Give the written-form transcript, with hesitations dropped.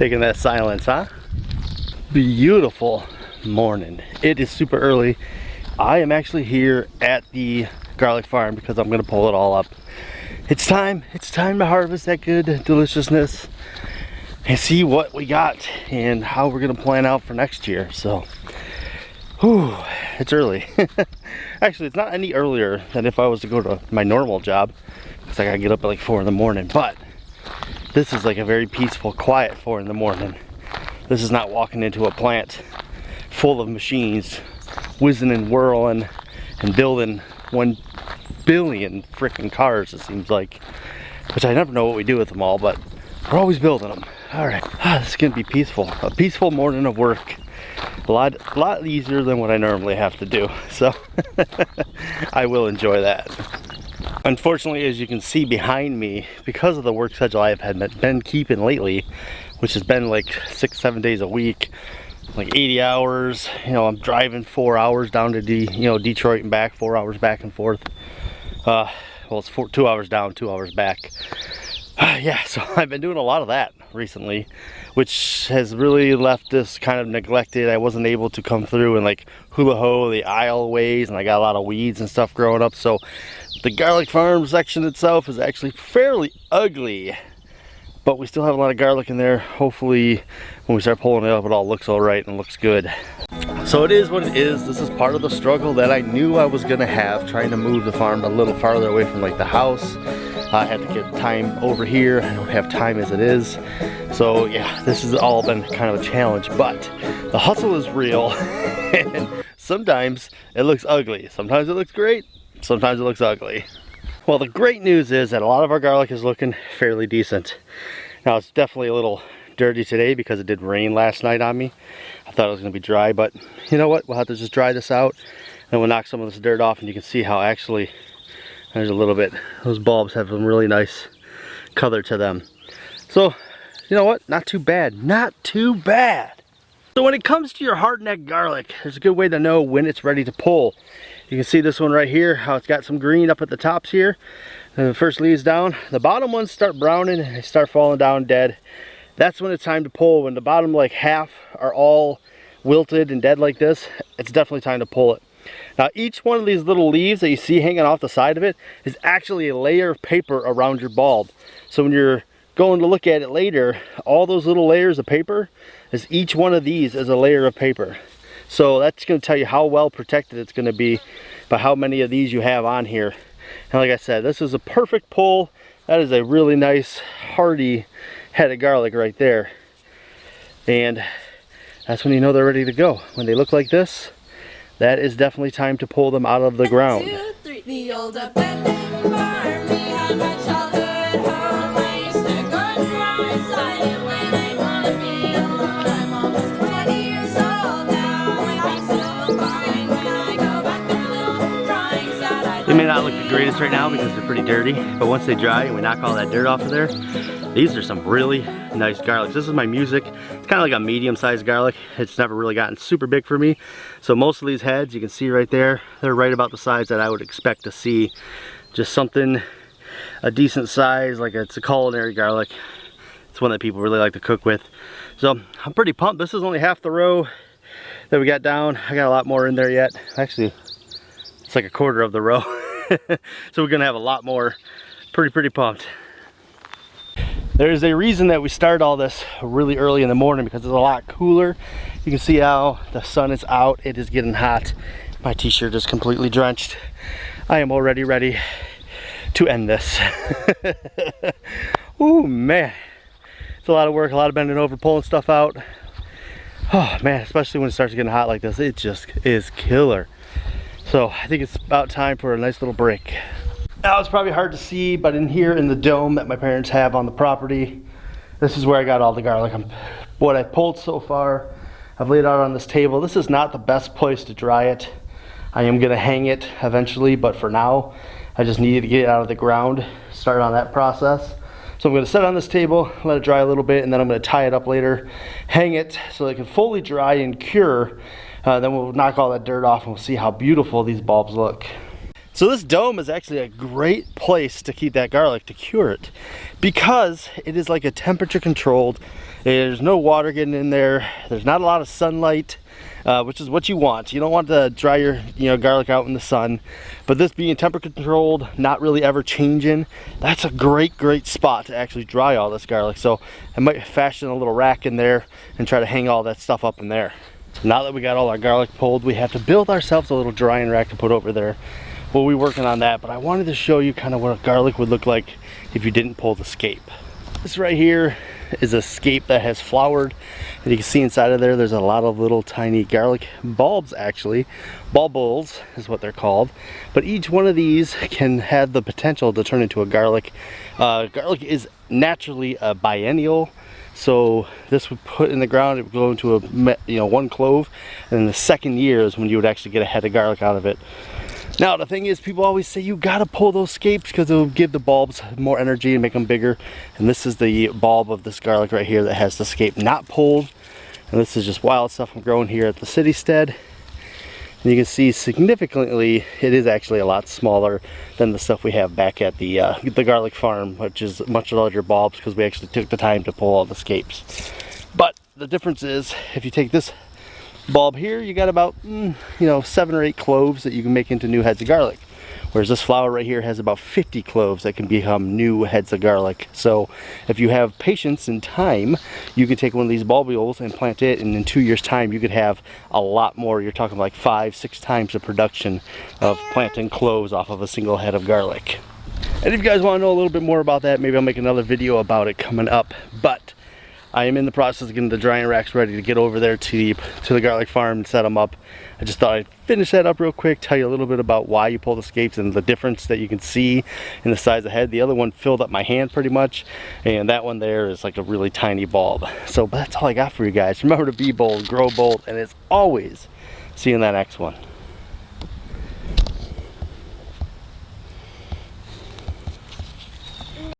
Taking that silence, huh? Beautiful morning. It is super early. I am actually here at the garlic farm because I'm gonna pull it all up. It's time to harvest that good deliciousness and see what we got and how we're gonna plan out for next year. So, whew, it's early. Actually, it's not any earlier than if I was to go to my normal job because I gotta get up at like 4 in the morning, but this is like a very peaceful, quiet 4 in the morning. This is not walking into a plant full of machines whizzing and whirling and building 1 billion freaking cars, it seems like, which I never know what we do with them all, but we're always building them. All right, this is gonna be peaceful. A peaceful morning of work. A lot easier than what I normally have to do, so I will enjoy that. Unfortunately, as you can see behind me, because of the work schedule I have been keeping lately, which has been like 6-7 days a week, like 80 hours, you know, I'm driving 4 hours down to Detroit and back, 4 hours back and forth. Well, it's 2 hours down, 2 hours back. Yeah, so I've been doing a lot of that recently, which has really left this kind of neglected. I wasn't able to come through and like hula ho the aisleways, and I got a lot of weeds and stuff growing up. So the garlic farm section itself is actually fairly ugly, but we still have a lot of garlic in there. Hopefully when we start pulling it up, it all looks all right and looks good. So it is what it is. This is part of the struggle that I knew I was gonna have, trying to move the farm a little farther away from like the house. I had to get time over here. I don't have time as it is. So yeah, this has all been kind of a challenge, but the hustle is real. And sometimes it looks ugly. Sometimes it looks great. Sometimes it looks ugly. Well, the great news is that a lot of our garlic is looking fairly decent. Now, it's definitely a little dirty today because it did rain last night on me. I thought it was gonna be dry, but you know what? We'll have to just dry this out and we'll knock some of this dirt off, and you can see how actually there's a little bit. Those bulbs have some really nice color to them. So, you know what? Not too bad. Not too bad. So when it comes to your hardneck garlic, there's a good way to know when it's ready to pull. You can see this one right here, how it's got some green up at the tops here. And the first leaves down. The bottom ones start browning and they start falling down dead. That's when it's time to pull. When the bottom like half are all wilted and dead like this, it's definitely time to pull it. Now, each one of these little leaves that you see hanging off the side of it is actually a layer of paper around your bulb. So when you're going to look at it later, all those little layers of paper, is each one of these is a layer of paper. So that's going to tell you how well protected it's going to be by how many of these you have on here. And like I said, this is a perfect pull. That is a really nice, hearty head of garlic right there. And that's when you know they're ready to go. When they look like this, that is definitely time to pull them out of the ground. 1, 2, 3, the old abandoned barn behind my childhood home. I used to go drive inside it when I wanna be alone. I'm almost 20 years old now, and I'm still fine when I go back there, little drawings that I... They may not look the greatest right now because they're pretty dirty, but once they dry and we knock all that dirt off of there, these are some really nice garlics. This is my music. It's kind of like a medium-sized garlic. It's never really gotten super big for me. So most of these heads, you can see right there, they're right about the size that I would expect to see. Just something, a decent size, like it's a culinary garlic. It's one that people really like to cook with. So I'm pretty pumped. This is only half the row that we got down. I got a lot more in there yet. Actually, it's like a quarter of the row. So we're gonna have a lot more. Pretty pumped. There's a reason that we start all this really early in the morning, because it's a lot cooler. You can see how the sun is out. It is getting hot. My t-shirt is completely drenched. I am already ready to end this. Ooh, man. It's a lot of work, a lot of bending over, pulling stuff out. Oh man, especially when it starts getting hot like this, it just is killer. So I think it's about time for a nice little break. Now, it's probably hard to see, but in here in the dome that my parents have on the property, this is where I got all the garlic. What I pulled so far, I've laid out on this table. This is not the best place to dry it. I am gonna hang it eventually, but for now, I just needed to get it out of the ground, start on that process. So I'm gonna set it on this table, let it dry a little bit, and then I'm gonna tie it up later, hang it so it can fully dry and cure. Then we'll knock all that dirt off and we'll see how beautiful these bulbs look. So this dome is actually a great place to keep that garlic, to cure it, because it is like a temperature controlled. There's no water getting in there. There's not a lot of sunlight, which is what you want. You don't want to dry your garlic out in the sun, but this being temperature controlled, not really ever changing, that's a great spot to actually dry all this garlic. So I might fashion a little rack in there and try to hang all that stuff up in there. So now that we got all our garlic pulled, we have to build ourselves a little drying rack to put over there. We'll be working on that, but I wanted to show you kind of what a garlic would look like if you didn't pull the scape. This right here is a scape that has flowered, and you can see inside of there, there's a lot of little tiny garlic bulbs, actually. Bulbils is what they're called. But each one of these can have the potential to turn into a garlic. Garlic is naturally a biennial. So this would put in the ground, it would go into a one clove, and in the second year is when you would actually get a head of garlic out of it. Now the thing is, people always say you gotta pull those scapes because it will give the bulbs more energy and make them bigger. And this is the bulb of this garlic right here that has the scape not pulled. And this is just wild stuff I'm growing here at the Citystead. And you can see significantly it is actually a lot smaller than the stuff we have back at the garlic farm, which is much larger bulbs because we actually took the time to pull all the scapes. But the difference is, if you take this bulb here, you got about 7 or 8 cloves that you can make into new heads of garlic, whereas this flower right here has about 50 cloves that can become new heads of garlic. So if you have patience and time, you can take one of these bulbils and plant it, and in 2 years time you could have a lot more. You're talking like 5-6 times the production of planting cloves off of a single head of garlic. And if you guys want to know a little bit more about that, maybe I'll make another video about it coming up. But I am in the process of getting the drying racks ready to get over there to the garlic farm and set them up. I just thought I'd finish that up real quick, tell you a little bit about why you pull the scapes and the difference that you can see in the size of the head. The other one filled up my hand pretty much, and that one there is like a really tiny bulb. So that's all I got for you guys. Remember to be bold, grow bold, and as always, see you in that next one.